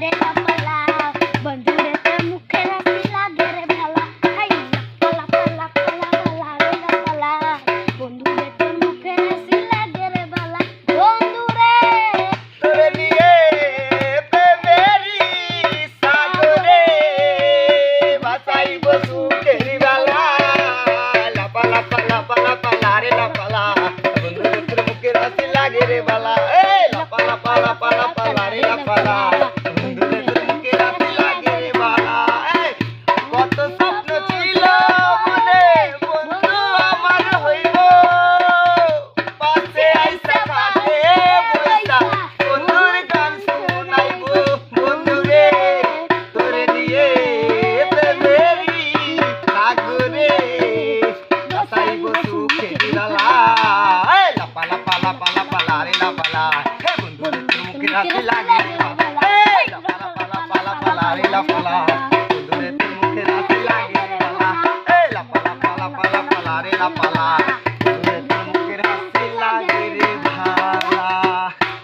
রে লাপালা বন্ধুরে তোর মুখের হাসি লাগে রে ভালা হাই লাপালা পালা পালা রে লাপালা বন্ধুরে তোর মুখের হাসি লাগে রে ভালা বন্ধুরে তোরে নিয়ে প্রেমেরি সাগরে বাঁচাইব সুখের বেলা লাপালা পালা পালা পালা রে লাপালা বন্ধুরে তোর মুখের হাসি লাগে রে বালা লাপালা পালা পালা পালা রে লাপালা বন্ধুরে তোর মুখের হাসি লাগে রে বালা কত স্বপ্ন ছিল মনে বন্ধু আমার হইব পাশে আইসা কাছে বইসা বন্ধুর গান শুনাইব বন্ধুরে তোরে নিয়ে প্রেমেরি সাগরে বাঁচাইব সুখের বেলা লাপালা পালা পালা পালা রে লাপালা বন্ধুরে তোর মুখের হাসি লাগে রে বালা লাপালা পালা পালা পালা রে লাপালা বন্ধুরে তোর মুখের হাসি লাগে রে বালা লাপালা পালা পালা পালা রে লাপালা